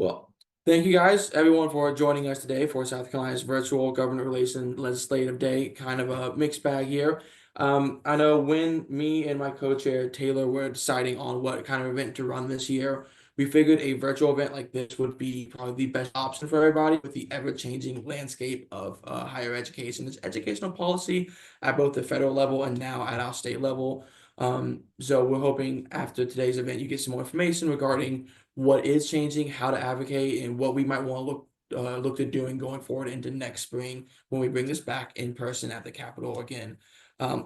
Well, thank you guys, everyone, for joining us today for South Carolina's virtual government relations legislative day. Kind of a mixed bag here. I know when me and my co-chair Taylor were deciding on what kind of event to run this year, we figured a virtual event like this would be probably the best option for everybody with the ever-changing landscape of higher education. It's educational policy at both the federal level and now at our state level. So we're hoping after today's event you get some more information regarding what is changing, how to advocate, and what we might want to look to doing going forward into next spring when we bring this back in person at the Capitol again.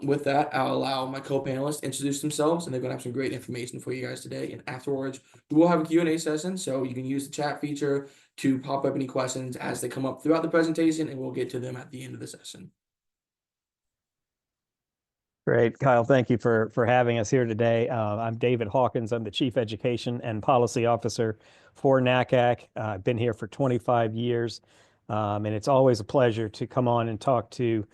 With that, I'll allow my co-panelists to introduce themselves, and they're going to have some great information for you guys today. And afterwards, we will have a Q&A session, so you can use the chat feature to pop up any questions as they come up throughout the presentation, and we'll get to them at the end of the session. Great, Kyle. Thank you for having us here today. I'm David Hawkins. I'm the Chief Education and Policy Officer for NACAC. I've been here for 25 years, and it's always a pleasure to come on and talk to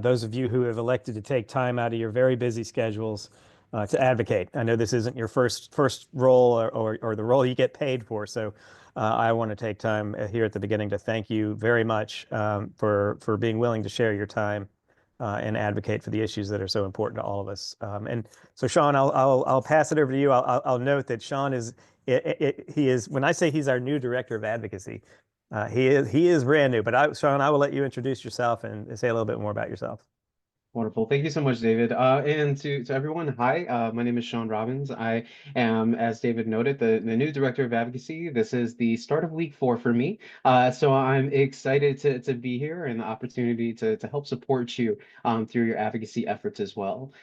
those of you who have elected to take time out of your very busy schedules to advocate. I know this isn't your first role or the role you get paid for, so I want to take time here at the beginning to thank you very much for being willing to share your time and advocate for the issues that are so important to all of us. And so, Sean, I'll pass it over to you. I'll note that Sean is he is, when I say he's our new director of advocacy, he is brand new. But Sean, I will let you introduce yourself and say a little bit more about yourself. Wonderful. Thank you so much, David. And to everyone, hi, my name is Sean Robbins. I am, as David noted, the new Director of Advocacy. This is the start of week 4 for me. So I'm excited to be here and the opportunity to help support you through your advocacy efforts as well.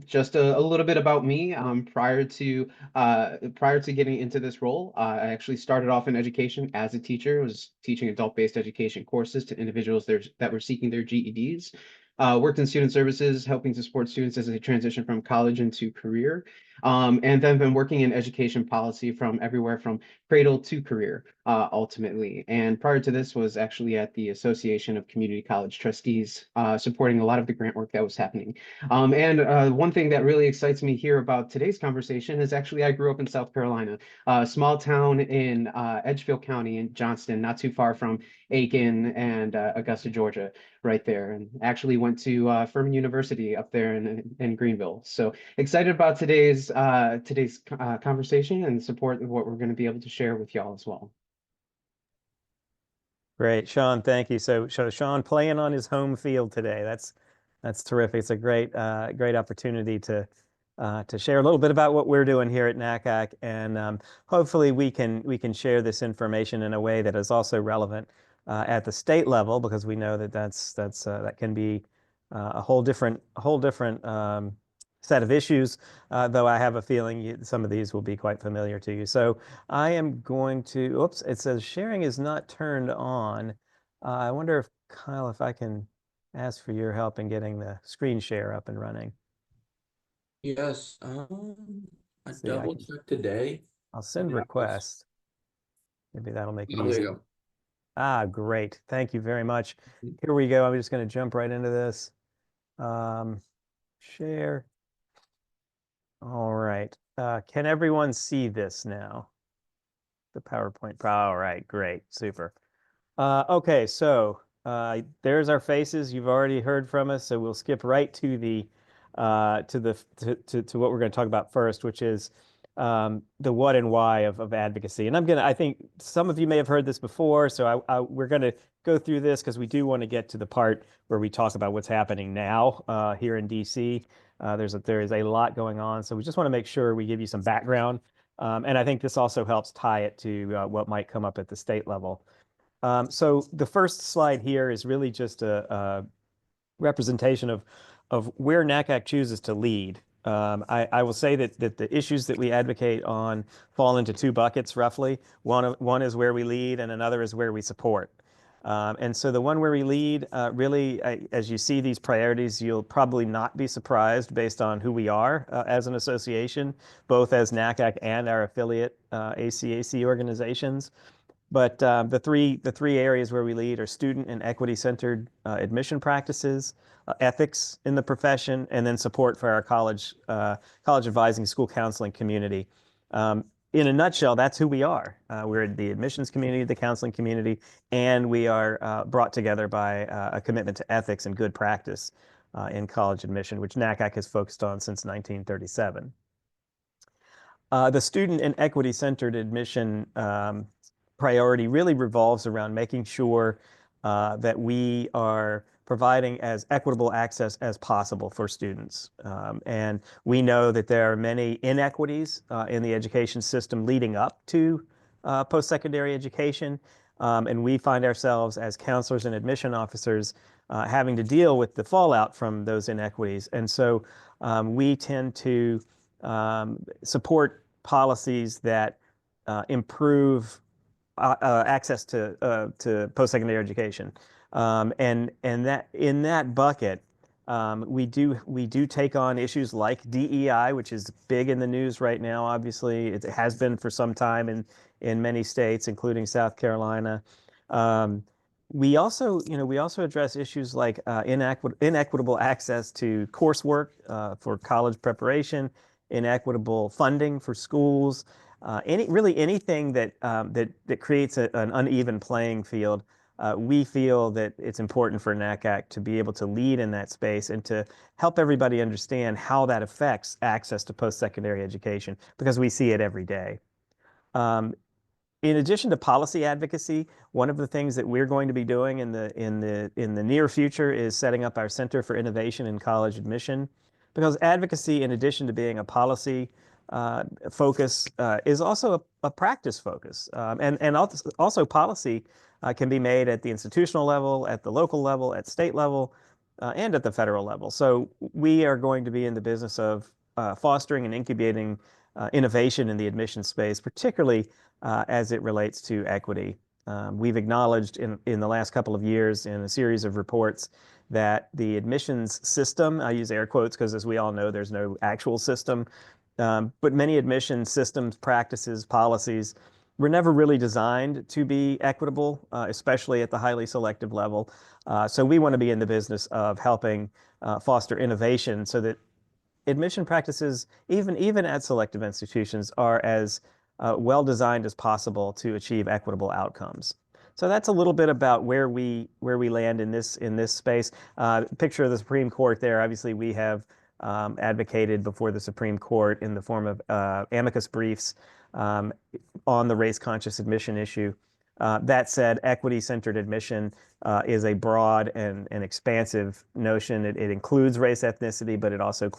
Just a little bit about me. Prior to getting into this role, I actually started off in education as a teacher. I was teaching adult-based education courses to individuals that were seeking their GEDs. Worked in student services, helping to support students as they transition from college into career. And then been working in education policy from everywhere from cradle to career, ultimately. And prior to this was actually at the Association of Community College Trustees, supporting a lot of the grant work that was happening. And one thing that really excites me here about today's conversation is actually I grew up in South Carolina, a small town in Edgefield County in Johnston, not too far from Aiken and Augusta, Georgia, right there, and actually went to Furman University up there in Greenville. So excited about today's conversation and support of what we're going to be able to share with y'all as well. Great, Sean. Thank you. So Sean playing on his home field today. That's terrific. It's a great opportunity to share a little bit about what we're doing here at NACAC, and hopefully we can share this information in a way that is also relevant at the state level, because we know that that can be a whole different set of issues, though I have a feeling some of these will be quite familiar to you. So I am going to, oops, it says sharing is not turned on. I wonder if, Kyle, if I can ask for your help in getting the screen share up and running. Yes, I double checked today. I'll send request. Maybe that'll make it easy. There you go. Ah, great. Thank you very much. Here we go. I'm just going to jump right into this. Share. All right. Can everyone see this now? The PowerPoint. All right. Great. Super. Okay. So there's our faces. You've already heard from us. So we'll skip right to what we're going to talk about first, which is the what and why of advocacy. And I think some of you may have heard this before, so we're going to go through this because we do want to get to the part where we talk about what's happening now here in DC. There is a lot going on, so we just want to make sure we give you some background. And I think this also helps tie it to what might come up at the state level. So the first slide here is really just a representation of where NACAC chooses to lead. I will say that the issues that we advocate on fall into 2 buckets roughly. One is where we lead, and another is where we support. And so the one where we lead, really, as you see these priorities, you'll probably not be surprised based on who we are as an association, both as NACAC and our affiliate ACAC organizations. But the three areas where we lead are student and equity-centered admission practices, ethics in the profession, and then support for our college advising school counseling community. in a nutshell, that's who we are. We're the admissions community, the counseling community, and we are brought together by a commitment to ethics and good practice in college admission, which NACAC has focused on since 1937. The student and equity-centered admission priority really revolves around making sure that we are providing as equitable access as possible for students. And we know that there are many inequities in the education system leading up to post-secondary education. And we find ourselves as counselors and admission officers having to deal with the fallout from those inequities. And so we tend to support policies that improve access to post-secondary education, and that in that bucket, we do take on issues like DEI, which is big in the news right now. Obviously, it has been for some time in many states, including South Carolina. We also, we also address issues like inequitable access to coursework for college preparation, inequitable funding for schools, really anything that creates an uneven playing field. We feel that it's important for NACAC to be able to lead in that space and to help everybody understand how that affects access to post-secondary education, because we see it every day. In addition to policy advocacy, one of the things that we're going to be doing in the near future is setting up our Center for Innovation in College Admission, because advocacy, in addition to being a policy focus, is also a practice focus, and also policy can be made at the institutional level, at the local level, at state level, and at the federal level. So we are going to be in the business of fostering and incubating innovation in the admission space, particularly as it relates to equity. We've acknowledged in the last couple of years in a series of reports that the admissions system, I use air quotes because as we all know, there's no actual system, but many admission systems, practices, policies were never really designed to be equitable, especially at the highly selective level. So we want to be in the business of helping foster innovation so that admission practices, even at selective institutions, are as well designed as possible to achieve equitable outcomes. So that's a little bit about where we land in this space. Picture of the Supreme Court there. Obviously, we have advocated before the Supreme Court in the form of amicus briefs on the race-conscious admission issue. That said, equity-centered admission is a broad and expansive notion. It includes race, ethnicity, but it also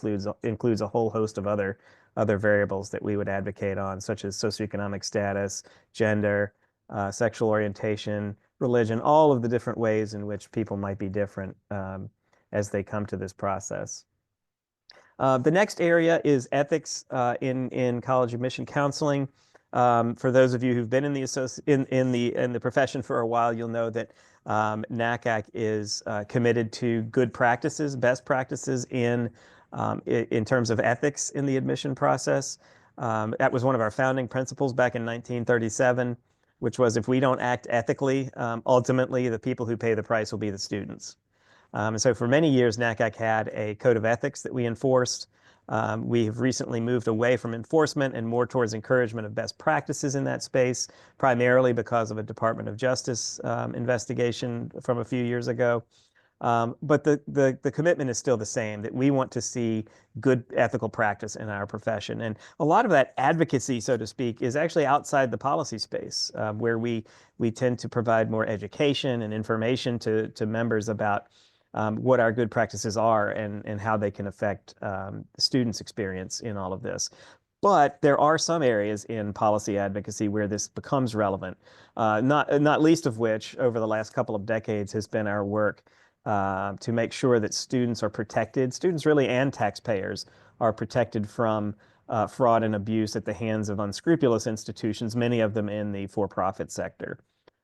includes a whole host of other variables that we would advocate on, such as socioeconomic status, gender, sexual orientation, religion, all of the different ways in which people might be different as they come to this process. The next area is ethics in college admission counseling. For those of you who've been in the profession for a while, you'll know that NACAC is committed to good practices, best practices in terms of ethics in the admission process. That was one of our founding principles back in 1937, which was if we don't act ethically, ultimately the people who pay the price will be the students. And so for many years, NACAC had a code of ethics that we enforced. We have recently moved away from enforcement and more towards encouragement of best practices in that space, primarily because of a Department of Justice investigation from a few years ago. But the commitment is still the same, that we want to see good ethical practice in our profession. And a lot of that advocacy, so to speak, is actually outside the policy space, where we tend to provide more education and information to members about what our good practices are and how they can affect the students' experience in all of this. But there are some areas in policy advocacy where this becomes relevant, not least of which over the last couple of decades has been our work to make sure that students are protected, students really and taxpayers are protected from fraud and abuse at the hands of unscrupulous institutions, many of them in the for-profit sector.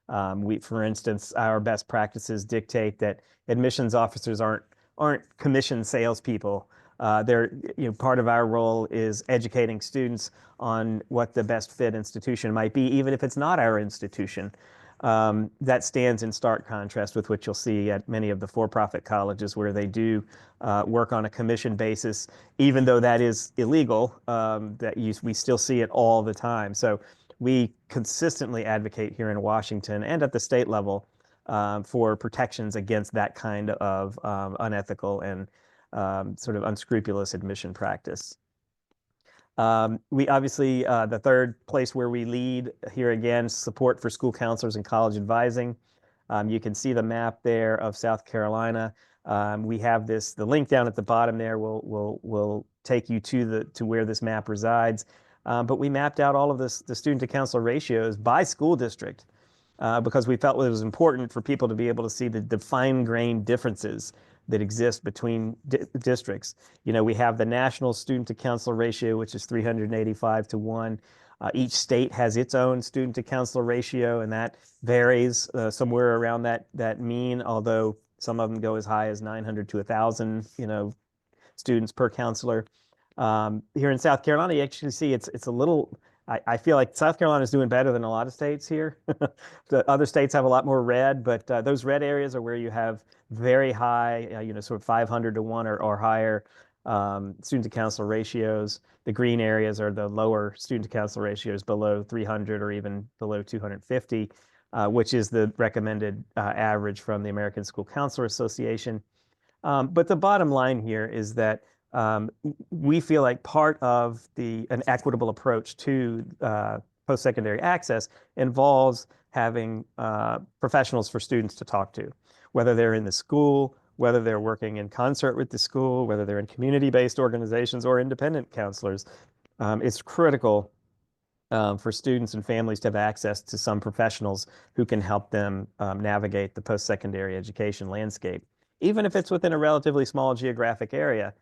For instance, our best practices dictate that admissions officers aren't commissioned salespeople. Part of our role is educating students on what the best fit institution might be, even if it's not our institution. That stands in stark contrast with what you'll see at many of the for-profit colleges where they do work on a commission basis, even though that is illegal, we still see it all the time. So we consistently advocate here in Washington and at the state level for protections against that kind of unethical and sort of unscrupulous admission practice. We obviously, the third place where we lead here again, support for school counselors and college advising. You can see the map there of South Carolina. We have the link down at the bottom there will take you to where this map resides. But we mapped out all of the student to counselor ratios by school district because we felt it was important for people to be able to see the fine-grained differences that exist between districts. You know, we have the national student to counselor ratio, which is 385 to 1. Each state has its own student to counselor ratio, and that varies somewhere around that mean, although some of them go as high as 900 to 1,000, students per counselor. Here in South Carolina, you actually see it's a little, I feel like South Carolina is doing better than a lot of states here. The other states have a lot more red, but those red areas are where you have very high, sort of 500 to 1 or higher student to counselor ratios. The green areas are the lower student to counselor ratios, below 300 or even below 250, which is the recommended average from the American School Counselor Association. But the bottom line here is that we feel like part of an equitable approach to post-secondary access involves having professionals for students to talk to, whether they're in the school, whether they're working in concert with the school, whether they're in community-based organizations or independent counselors. It's critical for students and families to have access to some professionals who can help them navigate the post-secondary education landscape. Even if it's within a relatively small geographic area,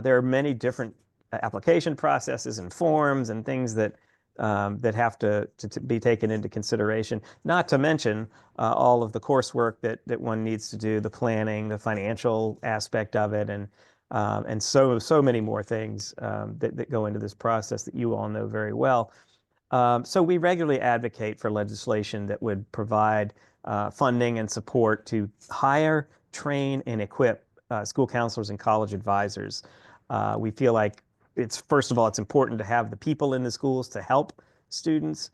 there are many different application processes and forms and things that have to be taken into consideration, not to mention all of the coursework that one needs to do, the planning, the financial aspect of it, and so many more things that go into this process that you all know very well. So we regularly advocate for legislation that would provide funding and support to hire, train, and equip school counselors and college advisors. We feel like first of all, it's important to have the people in the schools to help students.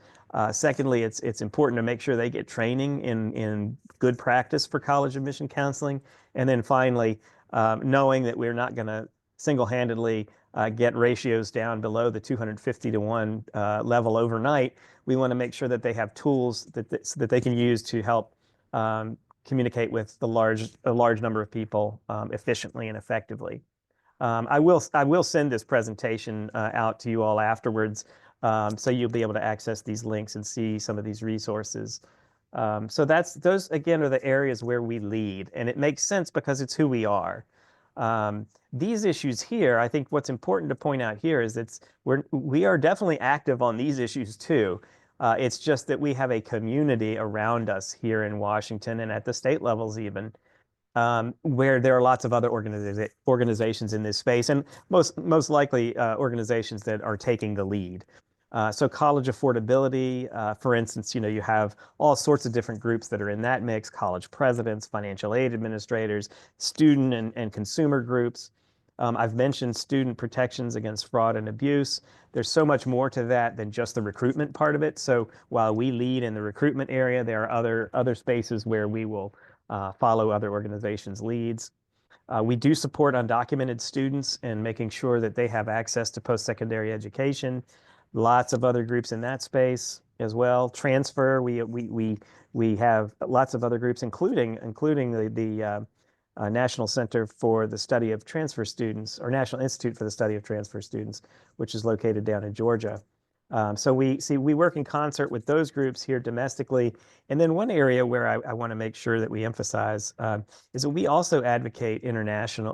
Secondly, it's important to make sure they get training in good practice for college admission counseling. And then finally, knowing that we're not going to single-handedly get ratios down below the 250 to 1 level overnight, we want to make sure that they have tools that they can use to help communicate with a large number of people efficiently and effectively. I will send this presentation out to you all afterwards, so you'll be able to access these links and see some of these resources. So those again are the areas where we lead, and it makes sense because it's who we are. These issues here, I think what's important to point out here is that we are definitely active on these issues too. It's just that we have a community around us here in Washington and at the state levels even, where there are lots of other organizations in this space, and most likely organizations that are taking the lead. So college affordability, for instance, you have all sorts of different groups that are in that mix: college presidents, financial aid administrators, student and consumer groups. I've mentioned student protections against fraud and abuse. There's so much more to that than just the recruitment part of it. So while we lead in the recruitment area, there are other spaces where we will follow other organizations' leads. We do support undocumented students and making sure that they have access to post-secondary education. Lots of other groups in that space as well. Transfer, we have lots of other groups, including the National Center for the Study of Transfer Students, or National Institute for the Study of Transfer Students, which is located down in Georgia. So we work in concert with those groups here domestically. And then one area where I want to make sure that we emphasize is that we also advocate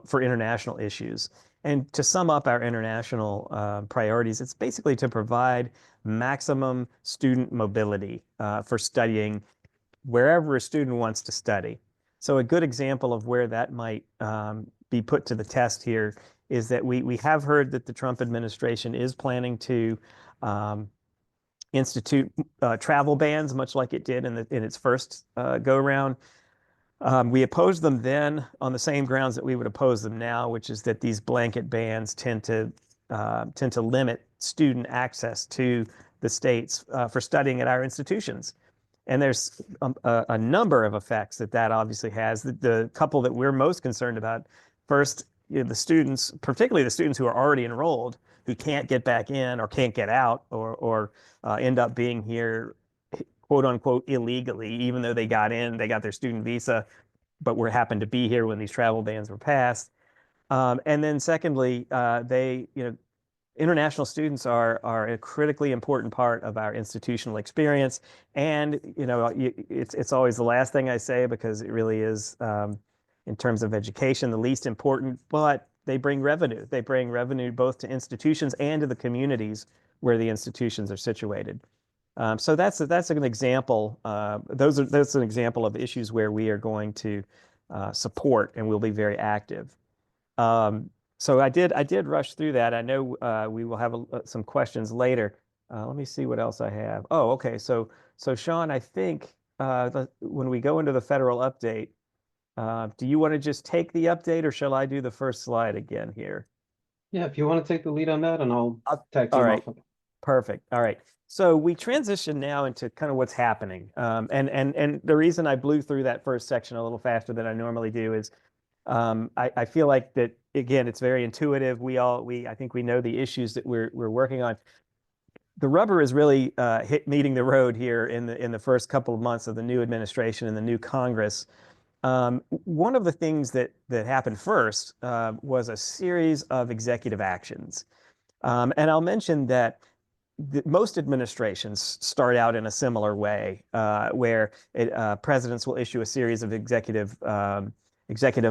for international issues. And to sum up our international priorities, it's basically to provide maximum student mobility for studying wherever a student wants to study. So a good example of where that might be put to the test here is that we have heard that the Trump administration is planning to institute travel bans, much like it did in its first go round. We opposed them then on the same grounds that we would oppose them now, which is that these blanket bans tend to limit student access to the states for studying at our institutions. And there's a number of effects that obviously has. The couple that we're most concerned about, first, the students, particularly the students who are already enrolled, who can't get back in or can't get out or end up being here, quote unquote, illegally, even though they got their student visa, but happened to be here when these travel bans were passed. And then secondly, international students are a critically important part of our institutional experience. And, it's always the last thing I say because it really is, in terms of education, the least important, but they bring revenue. They bring revenue both to institutions and to the communities where the institutions are situated. So that's an example. That's an example of issues where we are going to support and we'll be very active. So I did rush through that. I know we will have some questions later. Let me see what else I have. Oh, okay. So Sean, I think when we go into the federal update, do you want to just take the update, or shall I do the first slide again here? Yeah, if you want to take the lead on that, and I'll tag All team right. off of it. Perfect. All right. So we transition now into kind of what's happening. And the reason I blew through that first section a little faster than I normally do is I feel like that, again, it's very intuitive. I think we know the issues that we're working on. The rubber is really meeting the road here in the first couple of months of the new administration and the new Congress. One of the things that happened first was a series of executive actions. And I'll mention that most administrations start out in a similar way, where presidents will issue a series of executive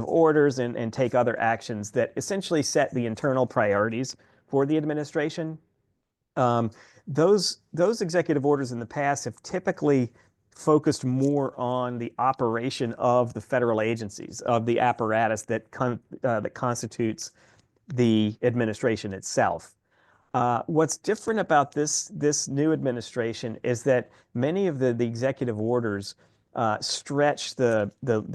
orders and take other actions that essentially set the internal priorities for the administration. Those executive orders in the past have typically focused more on the operation of the federal agencies, of the apparatus that constitutes the administration itself. What's different about this new administration is that many of the executive orders stretch the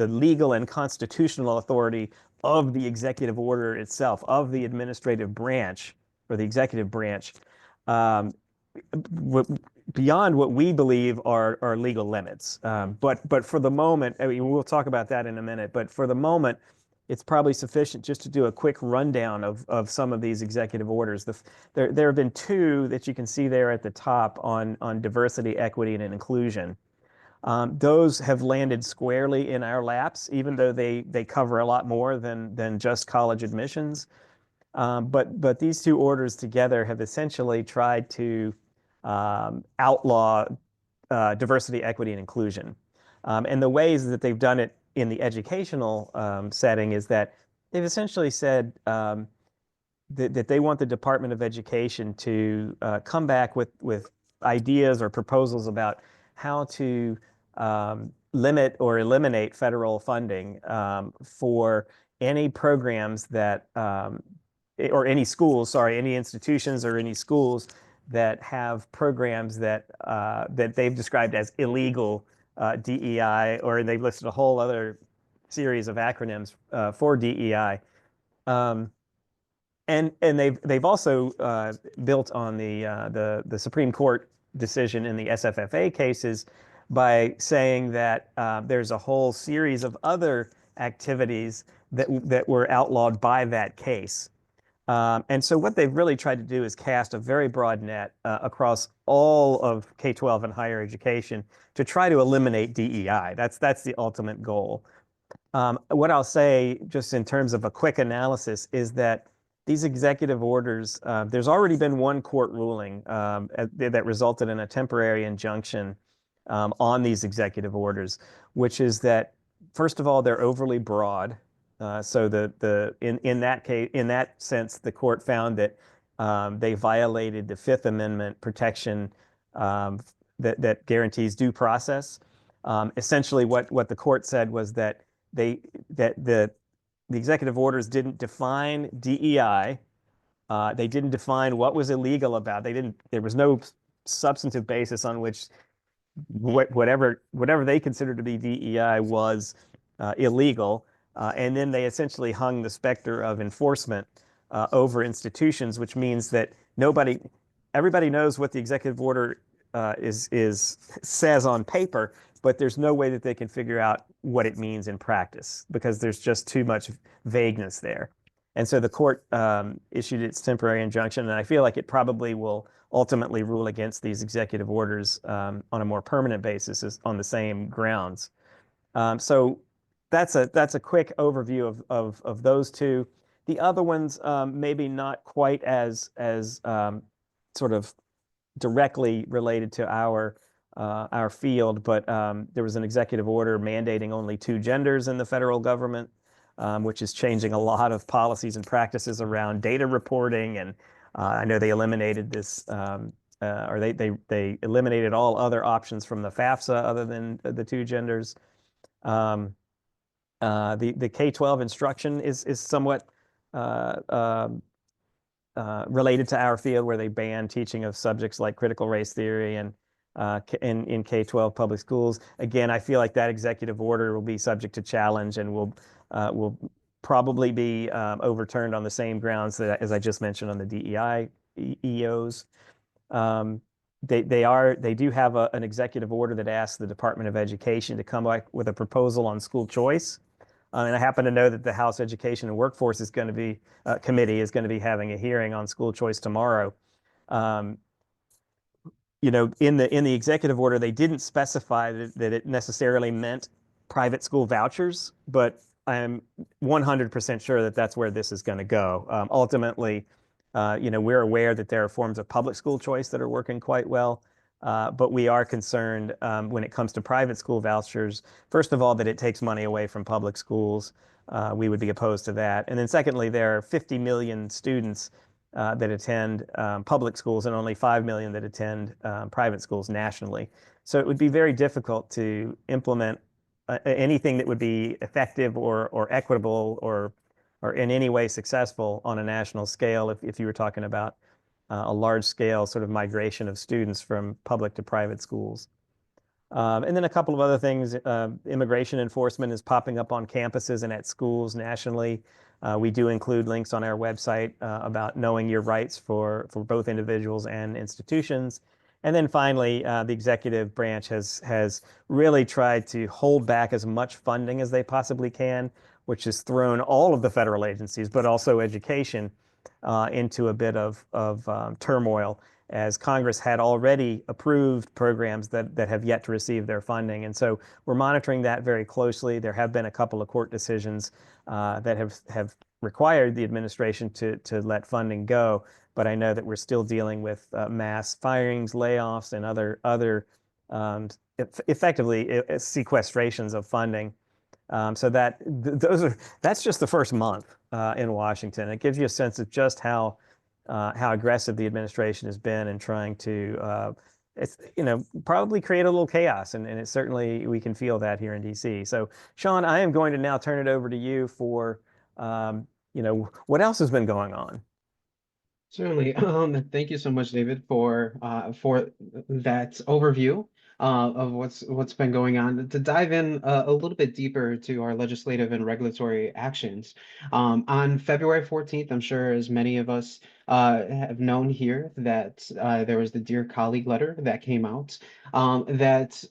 legal and constitutional authority of the executive order itself, of the administrative branch or the executive branch, um, beyond what we believe are legal limits. But for the moment, I mean, we'll talk about that in a minute. But for the moment, it's probably sufficient just to do a quick rundown of some of these executive orders. There have been two that you can see there at the top on diversity, equity, and inclusion. Those have landed squarely in our laps, even though they cover a lot more than just college admissions. But these two orders together have essentially tried to outlaw diversity, equity, and inclusion. And the ways that they've done it in the educational setting is that they've essentially said that they want the Department of Education to come back with ideas or proposals about how to limit or eliminate federal funding for any programs that, or any schools, sorry, any institutions or any schools that have programs that they've described as illegal DEI, or they've listed a whole other series of acronyms for DEI. And they've also built on the Supreme Court decision in the SFFA cases by saying that there's a whole series of other activities that were outlawed by that case. And so what they've really tried to do is cast a very broad net across all of K-12 and higher education to try to eliminate DEI. That's the ultimate goal. What I'll say, just in terms of a quick analysis, is that these executive orders, there's already been one court ruling that resulted in a temporary injunction on these executive orders, which is that, first of all, they're overly broad. So in that case, in that sense, the court found that they violated the Fifth Amendment protection that guarantees due process. Essentially, what the court said was that the executive orders didn't define DEI. They didn't define what was illegal about. There was no substantive basis on which whatever they considered to be DEI was illegal. And then they essentially hung the specter of enforcement over institutions, which means that everybody knows what the executive order says on paper, but there's no way that they can figure out what it means in practice because there's just too much vagueness there. And so the court issued its temporary injunction, and I feel like it probably will ultimately rule against these executive orders on a more permanent basis on the same grounds. So that's a quick overview of those two. The other ones maybe not quite as sort of directly related to our field, but there was an executive order mandating only 2 genders in the federal government, which is changing a lot of policies and practices around data reporting. And I know they eliminated this, or they eliminated all other options from the FAFSA other than the 2 genders. The K-12 instruction is somewhat related to our field, where they ban teaching of subjects like critical race theory and in K-12 public schools. Again, I feel like that executive order will be subject to challenge and will probably be overturned on the same grounds that, as I just mentioned, on the DEI EOs. They do have an executive order that asks the Department of Education to come back with a proposal on school choice. And I happen to know that the House Education and Workforce Committee is going to be having a hearing on school choice tomorrow. You know, in the executive order, they didn't specify that it necessarily meant private school vouchers, but I'm 100% sure that that's where this is going to go. Ultimately, you know, we're aware that there are forms of public school choice that are working quite well, but we are concerned when it comes to private school vouchers, first of all, that it takes money away from public schools. We would be opposed to that. And then secondly, there are 50 million students that attend public schools and only 5 million that attend private schools nationally. So it would be very difficult to implement anything that would be effective or equitable or in any way successful on a national scale if you were talking about a large scale sort of migration of students from public to private schools. And then a couple of other things. Immigration enforcement is popping up on campuses and at schools nationally. We do include links on our website about knowing your rights for both individuals and institutions. And then finally, the executive branch has really tried to hold back as much funding as they possibly can, which has thrown all of the federal agencies, but also education, into a bit of turmoil, as Congress had already approved programs that have yet to receive their funding. And so we're monitoring that very closely. There have been a couple of court decisions that have required the administration to let funding go, but I know that we're still dealing with mass firings, layoffs, and other effectively sequestrations of funding. So that's just the first month in Washington. It gives you a sense of just how aggressive the administration has been in trying to, probably create a little chaos, and it certainly we can feel that here in DC. So, Sean, I am going to now turn it over to you for, what else has been going on. Certainly. Thank you so much, David, for that overview of what's been going on. To dive in a little bit deeper to our legislative and regulatory actions, on February 14th, I'm sure as many of us have known here that there was the Dear Colleague letter that came out that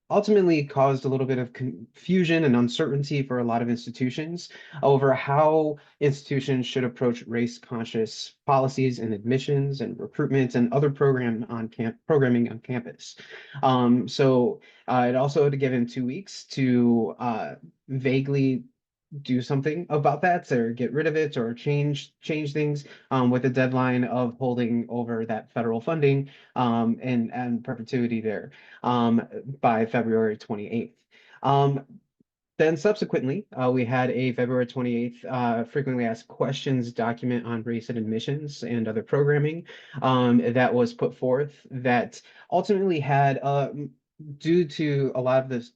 ultimately caused a little bit of confusion and uncertainty for a lot of institutions over how institutions should approach race-conscious policies and admissions and recruitment and other programming on campus. So it also had to give in 2 weeks to vaguely do something about that, or get rid of it, or change things, with a deadline of holding over that federal funding and perpetuity there by February 28th. Then subsequently, we had a February 28th frequently asked questions document on race and admissions and other programming that was put forth that ultimately had, due to a lot of this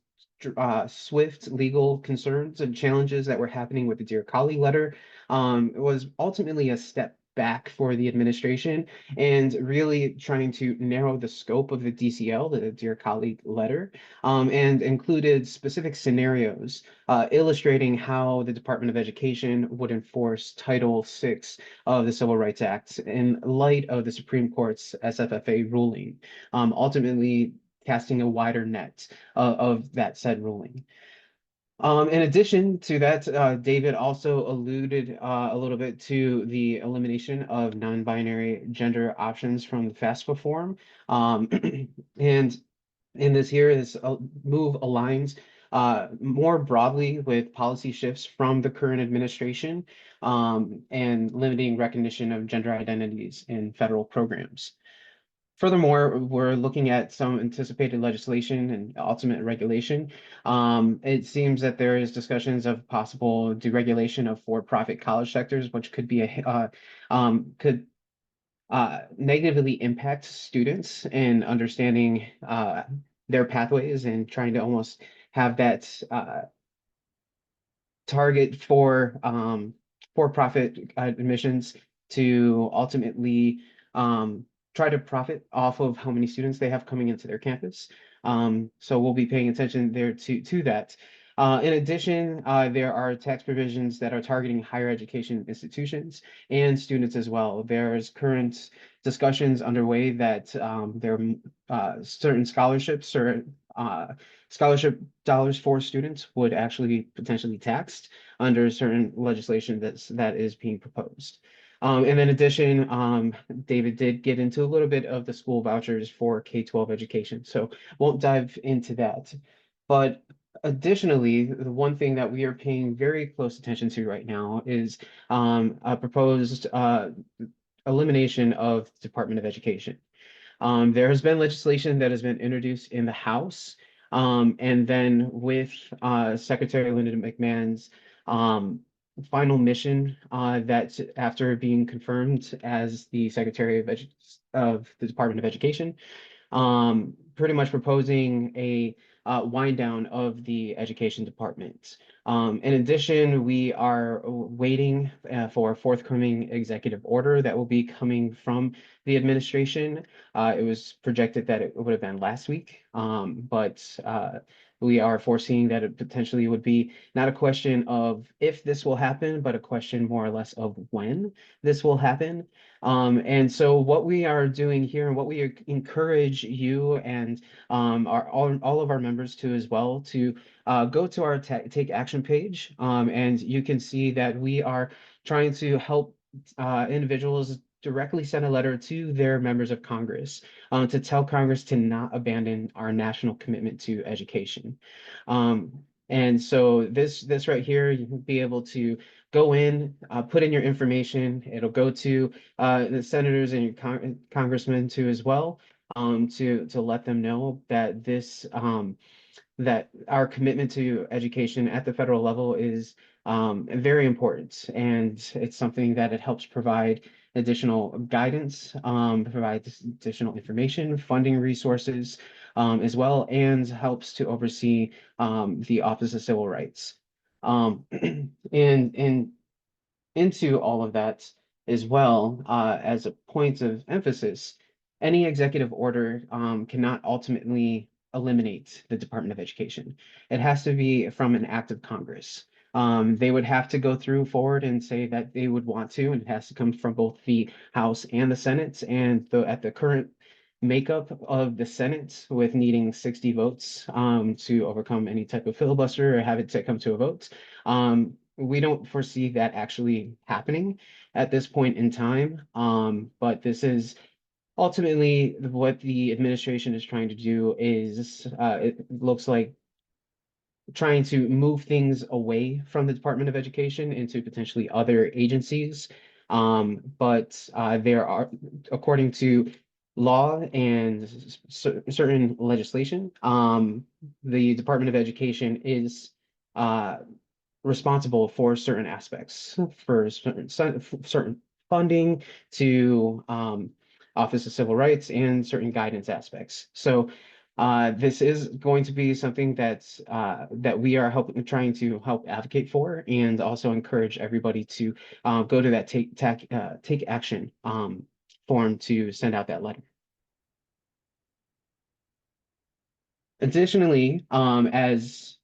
swift legal concerns and challenges that were happening with the Dear Colleague letter, was ultimately a step back for the administration and really trying to narrow the scope of the DCL, the Dear Colleague letter, and included specific scenarios illustrating how the Department of Education would enforce Title VI of the Civil Rights Act in light of the Supreme Court's SFFA ruling, ultimately casting a wider net of that said ruling. In addition to that, David also alluded a little bit to the elimination of non-binary gender options from the FAFSA form. And in this here, this move aligns more broadly with policy shifts from the current administration and limiting recognition of gender identities in federal programs. Furthermore, we're looking at some anticipated legislation and ultimate regulation. It seems that there is discussions of possible deregulation of for-profit college sectors, which could be could negatively impact students in understanding their pathways and trying to almost have that target for-profit admissions to ultimately try to profit off of how many students they have coming into their campus. So we'll be paying attention there to that. In addition, there are tax provisions that are targeting higher education institutions and students as well. There's current discussions underway that there are certain scholarships or scholarship dollars for students would actually be potentially taxed under certain legislation that is being proposed. And in addition, David did get into a little bit of the school vouchers for K-12 education, so won't dive into that. But additionally, the one thing that we are paying very close attention to right now is a proposed elimination of Department of Education. There has been legislation that has been introduced in the House, and then with Secretary Linda McMahon's final mission that after being confirmed as the Secretary of the Department of Education, pretty much proposing a wind down of the education department. In addition, we are waiting for a forthcoming executive order that will be coming from the administration. It was projected that it would have been last week, but we are foreseeing that it potentially would be not a question of if this will happen, but a question more or less of when this will happen. And so what we are doing here and what we encourage you and all of our members to as well to go to our Take Action page, and you can see that we are trying to help individuals directly send a letter to their members of Congress to tell Congress to not abandon our national commitment to education. And so this right here, you will be able to go in, put in your information. It'll go to the senators and your congressmen too as well, to let them know that that our commitment to education at the federal level is very important, and it's something that it helps provide additional guidance, provides additional information, funding resources as well, and helps to oversee the Office of Civil Rights. And into all of that as well, as a point of emphasis, any executive order cannot ultimately eliminate the Department of Education. It has to be from an act of Congress. They would have to go through forward and say that they would want to, and it has to come from both the House and the Senate. And at the current makeup of the Senate, with needing 60 votes to overcome any type of filibuster or have it to come to a vote, we don't foresee that actually happening at this point in time. But this is ultimately what the administration is trying to do is it looks like trying to move things away from the Department of Education into potentially other agencies. But there are, according to law and certain legislation, the Department of Education is responsible for certain aspects, for certain funding to Office of Civil Rights and certain guidance aspects. So This is going to be something that we are trying to help advocate for, and also encourage everybody to go to that take action form to send out that letter. Additionally, as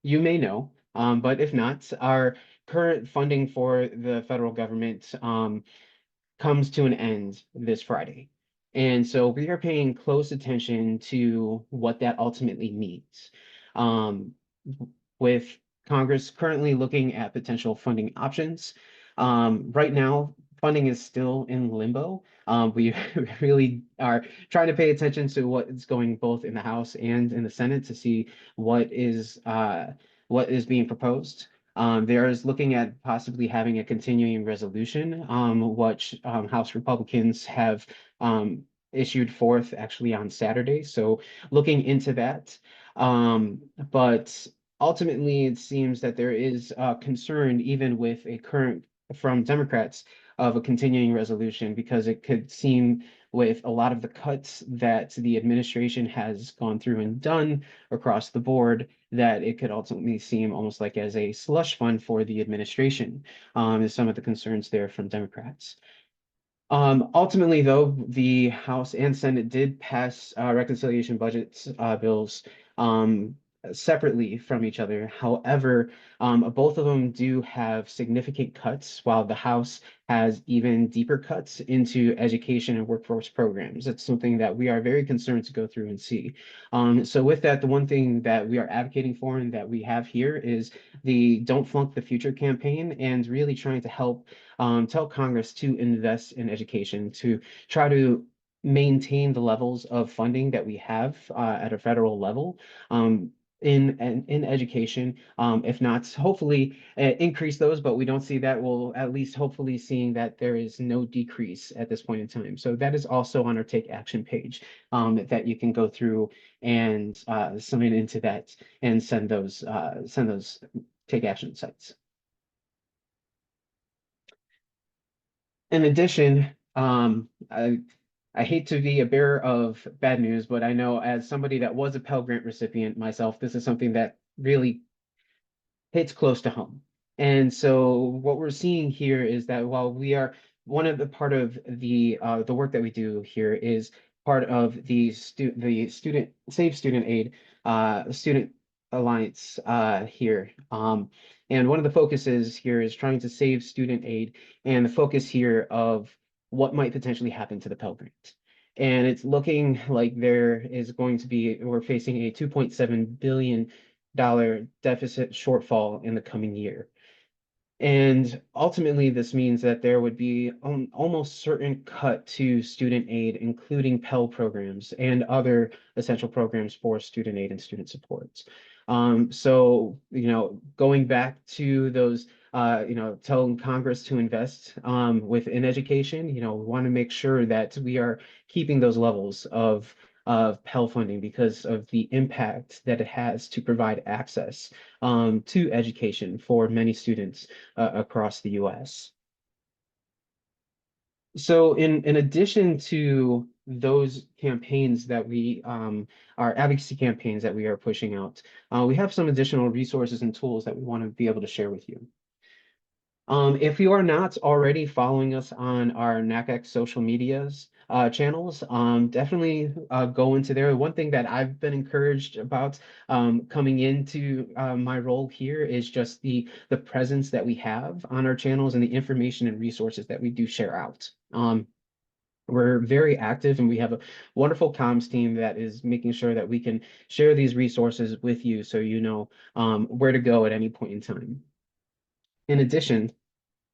you may know, but if not, our current funding for the federal government comes to an end this Friday. And so we are paying close attention to what that ultimately means. Um, with Congress currently looking at potential funding options. Right now, funding is still in limbo. We really are trying to pay attention to what is going both in the House and in the Senate to see what is being proposed. There is looking at possibly having a continuing resolution, which House Republicans have issued forth actually on Saturday. So looking into that. But ultimately, it seems that there is concern even with a current from Democrats of a continuing resolution, because it could seem with a lot of the cuts that the administration has gone through and done across the board, that it could ultimately seem almost like as a slush fund for the administration, is some of the concerns there from Democrats. Ultimately, though, the House and Senate did pass reconciliation budgets bills separately from each other. However, both of them do have significant cuts, while the House has even deeper cuts into education and workforce programs. It's something that we are very concerned to go through and see. So with that, the one thing that we are advocating for and that we have here is the Don't Flunk the Future campaign, and really trying to help tell Congress to invest in education, to try to maintain the levels of funding that we have at a federal level. In education, if not, hopefully increase those, but we don't see that. We'll at least hopefully seeing that there is no decrease at this point in time. So that is also on our Take Action page that you can go through and submit into that and send those Take Action sites. In addition, I hate to be a bearer of bad news, but I know as somebody that was a Pell Grant recipient myself, this is something that really hits close to home. And so what we're seeing here is that while we are one of the part of the work that we do here is part of the student Save Student Aid student alliance here. And one of the focuses here is trying to save student aid, and the focus here of what might potentially happen to the Pell Grant. And it's looking like there is going to be, we're facing a $2.7 billion deficit shortfall in the coming year. And ultimately, this means that there would be almost certain cut to student aid, including Pell programs and other essential programs for student aid and student supports. So, going back to those, telling Congress to invest within education, we want to make sure that we are keeping those levels of Pell funding, because of the impact that it has to provide access to education for many students across the US. So in addition to those campaigns that we our advocacy campaigns that we are pushing out, we have some additional resources and tools that we want to be able to share with you. If you are not already following us on our NACAC social medias channels, definitely go into there. One thing that I've been encouraged about coming into my role here is just the presence that we have on our channels and the information and resources that we do share out. We're very active, and we have a wonderful comms team that is making sure that we can share these resources with you, so you know where to go at any point in time. In addition,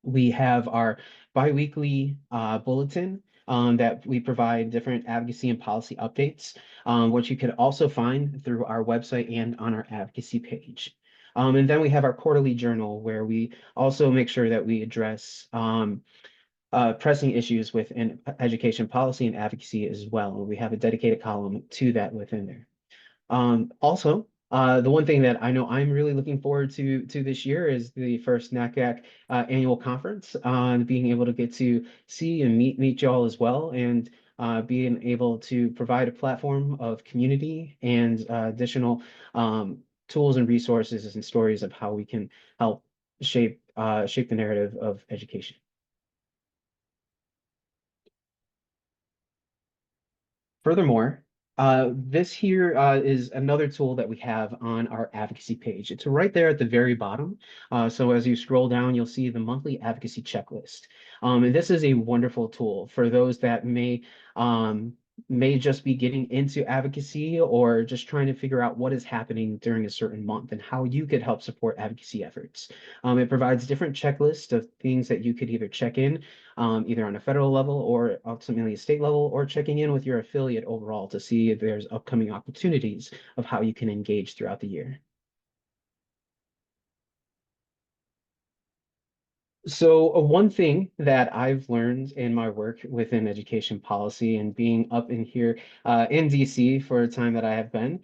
we have our biweekly bulletin that we provide different advocacy and policy updates, which you can also find through our website and on our advocacy page. And then we have our quarterly journal, where we also make sure that we address pressing issues within education policy and advocacy as well. We have a dedicated column to that within there. Also, the one thing that I know I'm really looking forward to this year is the first NACAC annual conference, being able to get to see and meet y'all as well. And being able to provide a platform of community and additional tools and resources and stories of how we can help shape the narrative of education. Furthermore, this here is another tool that we have on our advocacy page. It's right there at the very bottom. So as you scroll down, you'll see the monthly advocacy checklist. And this is a wonderful tool for those that may just be getting into advocacy or just trying to figure out what is happening during a certain month and how you could help support advocacy efforts. It provides different checklists of things that you could either check in either on a federal level or ultimately a state level, or checking in with your affiliate overall to see if there's upcoming opportunities of how you can engage throughout the year. So one thing that I've learned in my work within education policy and being up in here in DC for a time that I have been,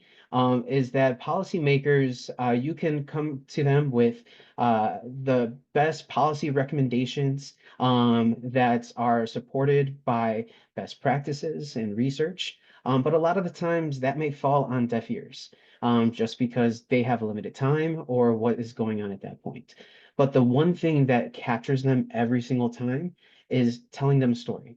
is that policymakers, you can come to them with the best policy recommendations that are supported by best practices and research. But a lot of the times that may fall on deaf ears just because they have limited time or what is going on at that point. But the one thing that captures them every single time is telling them a story.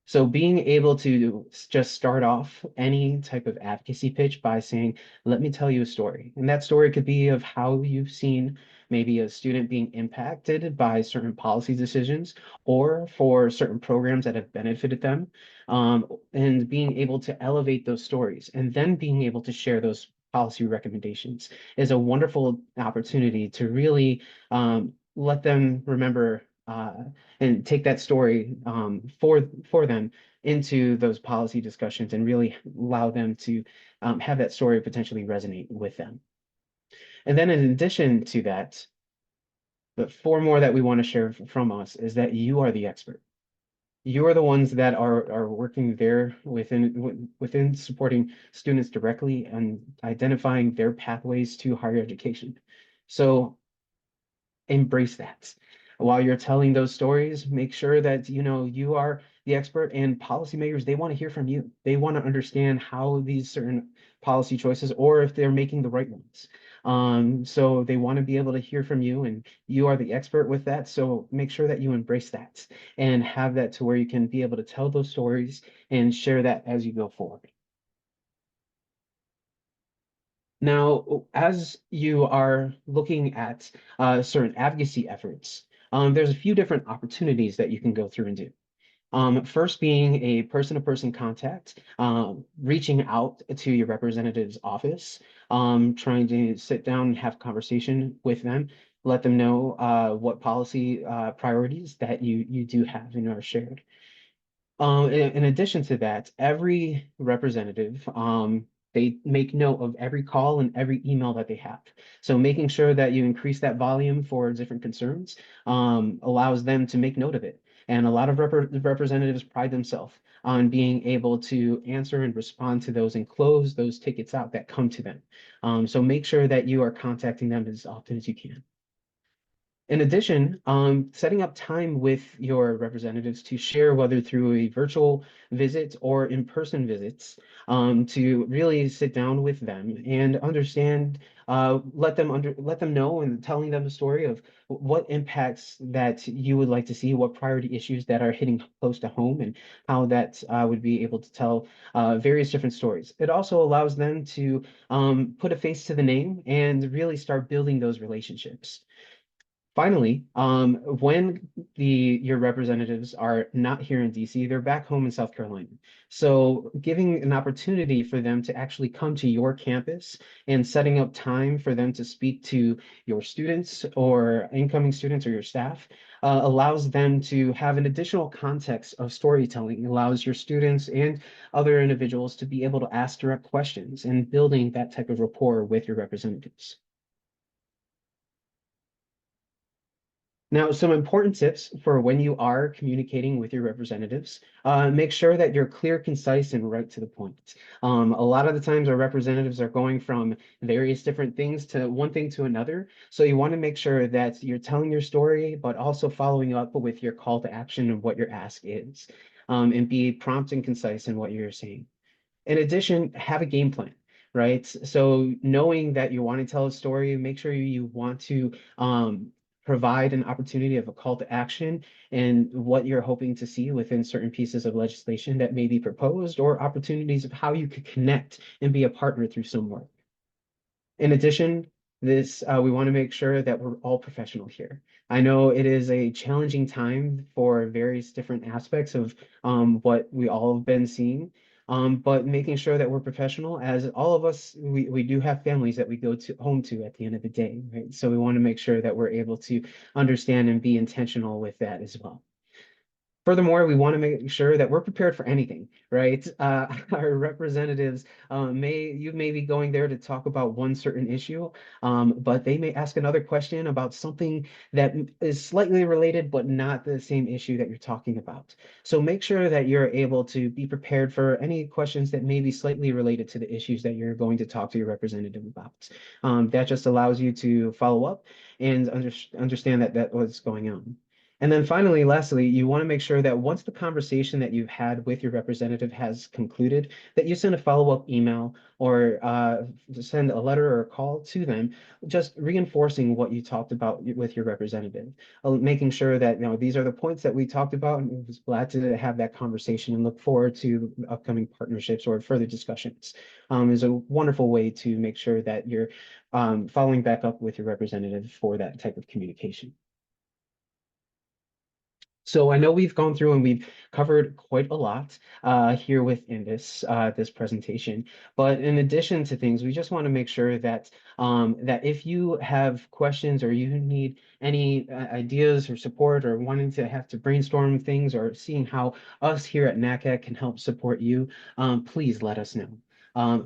So being able to just start off any type of advocacy pitch by saying, let me tell you a story. And that story could be of how you've seen maybe a student being impacted by certain policy decisions or for certain programs that have benefited them. And being able to elevate those stories and then being able to share those policy recommendations is a wonderful opportunity to really let them remember and take that story for them into those policy discussions and really allow them to have that story potentially resonate with them. And then in addition to that, the four more that we want to share from us is that you are the expert. You are the ones that are working there within supporting students directly and identifying their pathways to higher education. So embrace that. While you're telling those stories, make sure that you are the expert, and policymakers, they want to hear from you. They want to understand how these certain policy choices or if they're making the right ones. So they want to be able to hear from you, and you are the expert with that. So make sure that you embrace that and have that to where you can be able to tell those stories and share that as you go forward. Now, as you are looking at certain advocacy efforts, there's a few different opportunities that you can go through and do. First being a person-to-person contact, reaching out to your representative's office, trying to sit down and have a conversation with them, let them know what policy priorities that you do have and are shared. In addition to that, every representative, they make note of every call and every email that they have. So making sure that you increase that volume for different concerns allows them to make note of it. And a lot of representatives pride themselves on being able to answer and respond to those and close those tickets out that come to them. So make sure that you are contacting them as often as you can. In addition, setting up time with your representatives to share, whether through a virtual visit or in-person visits, to really sit down with them and understand, let them know and telling them the story of what impacts that you would like to see, what priority issues that are hitting close to home, and how that would be able to tell various different stories. It also allows them to put a face to the name and really start building those relationships. Finally, when your representatives are not here in DC, they're back home in South Carolina. So giving an opportunity for them to actually come to your campus and setting up time for them to speak to your students or incoming students or your staff allows them to have an additional context of storytelling. It allows your students and other individuals to be able to ask direct questions and building that type of rapport with your representatives. Now, some important tips for when you are communicating with your representatives, make sure that you're clear, concise, and right to the point. A lot of the times our representatives are going from various different things to one thing to another. So you want to make sure that you're telling your story, but also following up with your call to action and what your ask is. and be prompt and concise in what you're saying. In addition, have a game plan, right? So knowing that you want to tell a story, make sure you want to provide an opportunity of a call to action and what you're hoping to see within certain pieces of legislation that may be proposed, or opportunities of how you could connect and be a partner through some work. In addition, we want to make sure that we're all professional here. I know it is a challenging time for various different aspects of what we all have been seeing, but making sure that we're professional, as all of us, we do have families that we go to home to at the end of the day, right? So we want to make sure that we're able to understand and be intentional with that as well. Furthermore, we want to make sure that we're prepared for anything, right? Our representatives you may be going there to talk about one certain issue, but they may ask another question about something that is slightly related, but not the same issue that you're talking about. So make sure that you're able to be prepared for any questions that may be slightly related to the issues that you're going to talk to your representative about. That just allows you to follow up and understand that what's going on. And then finally, lastly, you want to make sure that once the conversation that you've had with your representative has concluded, that you send a follow-up email or send a letter or a call to them, just reinforcing what you talked about with your representative, making sure that, these are the points that we talked about, and I was glad to have that conversation and look forward to upcoming partnerships or further discussions. Is a wonderful way to make sure that you're following back up with your representative for that type of communication. So I know we've gone through and we've covered quite a lot here within this presentation. But in addition to things, we just want to make sure that that if you have questions or you need any ideas or support, or wanting to have to brainstorm things, or seeing how us here at NACAC can help support you, please let us know.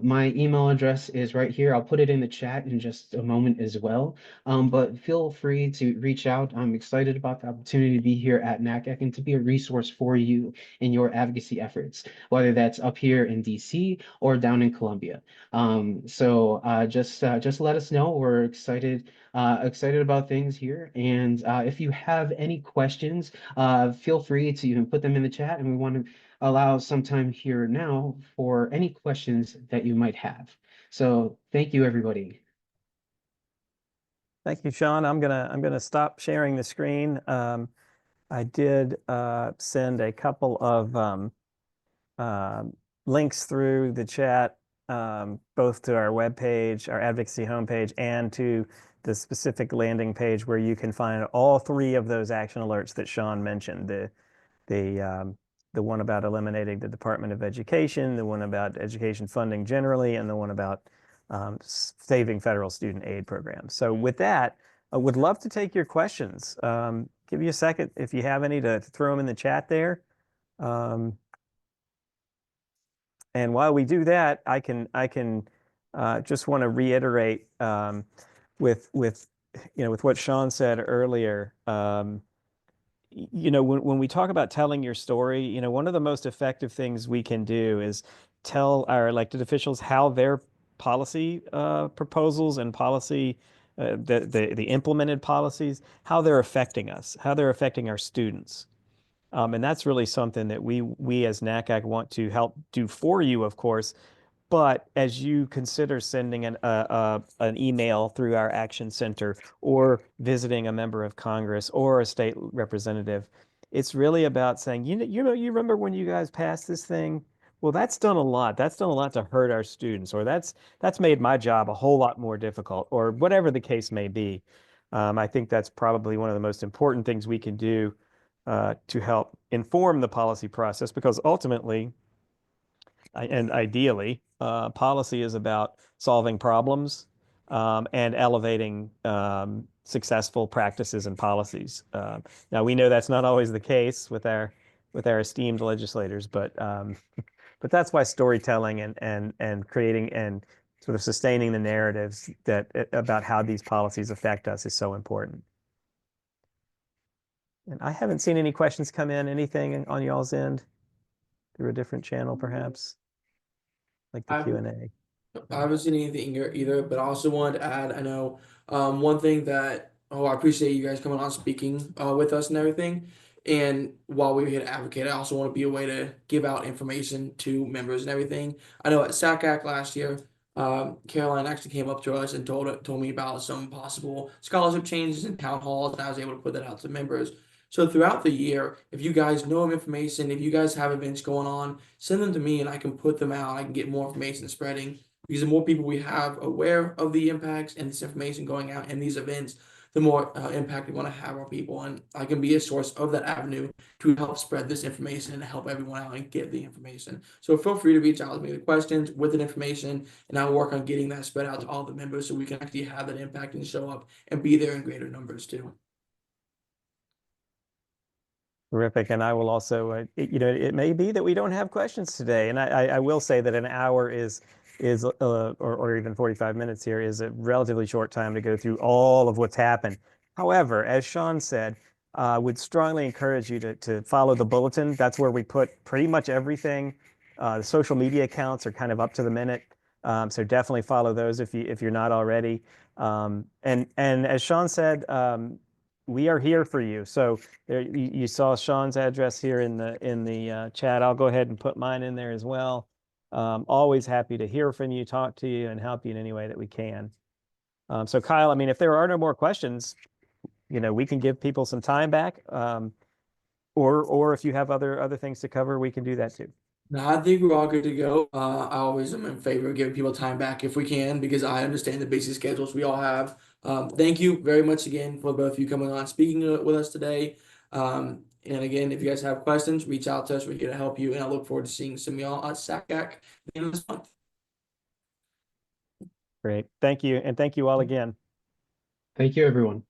My email address is right here. I'll put it in the chat in just a moment as well. But feel free to reach out. I'm excited about the opportunity to be here at NACAC and to be a resource for you in your advocacy efforts, whether that's up here in DC or down in Columbia. So just let us know. We're excited about things here. And if you have any questions, feel free to even put them in the chat, and we want to allow some time here now for any questions that you might have. So thank you, everybody. Thank you, Sean. I'm gonna stop sharing the screen. I did send a couple of links through the chat, both to our webpage, our advocacy homepage, and to the specific landing page where you can find all three of those action alerts that Sean mentioned. The one about eliminating the Department of Education, the one about education funding generally, and the one about saving federal student aid programs. So with that, I would love to take your questions. Give you a second if you have any to throw them in the chat there. And while we do that, I can just want to reiterate with what Sean said earlier. When we talk about telling your story, one of the most effective things we can do is tell our elected officials how their policy proposals and policy, the implemented policies, how they're affecting us, how they're affecting our students. And that's really something that we as NACAC want to help do for you, of course. But as you consider sending an email through our Action Center, or visiting a member of Congress or a state representative, it's really about saying, you remember when you guys passed this thing? Well, that's done a lot. That's done a lot to hurt our students, or that's made my job a whole lot more difficult, or whatever the case may be. I think that's probably one of the most important things we can do to help inform the policy process, because ultimately, and ideally, policy is about solving problems and elevating successful practices and policies. Now, we know that's not always the case with our esteemed legislators, but that's why storytelling and creating and sort of sustaining the narratives about how these policies affect us is so important. And I haven't seen any questions come in. Anything on y'all's end through a different channel, perhaps, like the Q&A? I haven't seen anything either, but I also wanted to add, I know one thing that, I appreciate you guys coming on speaking with us and everything, And while we're here to advocate, I also want to be a way to give out information to members and everything. I know at SACAC last year, Caroline actually came up to us and told me about some possible scholarship changes in town halls, and I was able to put that out to members. So throughout the year, if you guys know of information, if you guys have events going on, send them to me and I can put them out. I can get more information spreading, because the more people we have aware of the impacts and this information going out in these events, the more impact we want to have on people. And I can be a source of that avenue to help spread this information and help everyone out and get the information. So feel free to reach out with me with questions, with the information, and I'll work on getting that spread out to all the members so we can actually have that impact and show up and be there in greater numbers too. Terrific. And I will also, it may be that we don't have questions today. And I will say that an hour or even 45 minutes here is a relatively short time to go through all of what's happened. However, as Sean said, would strongly encourage you to follow the bulletin. That's where we put pretty much everything. The social media accounts are kind of up to the minute. So definitely follow those if you're not already. And as Sean said, we are here for you. So there, you saw Sean's address here in the chat. I'll go ahead and put mine in there as well. Always happy to hear from you, talk to you, and help you in any way that we can. So Kyle, I mean, if there are no more questions, we can give people some time back. Or if you have other things to cover, we can do that too. No, I think we're all good to go. I always am in favor of giving people time back if we can, because I understand the busy schedules we all have. Thank you very much again for both of you coming on, speaking with us today. And again, if you guys have questions, reach out to us. We're here to help you. And I look forward to seeing some of y'all at SACAC at the end of this month. Great. Thank you. And thank you all again. Thank you, everyone.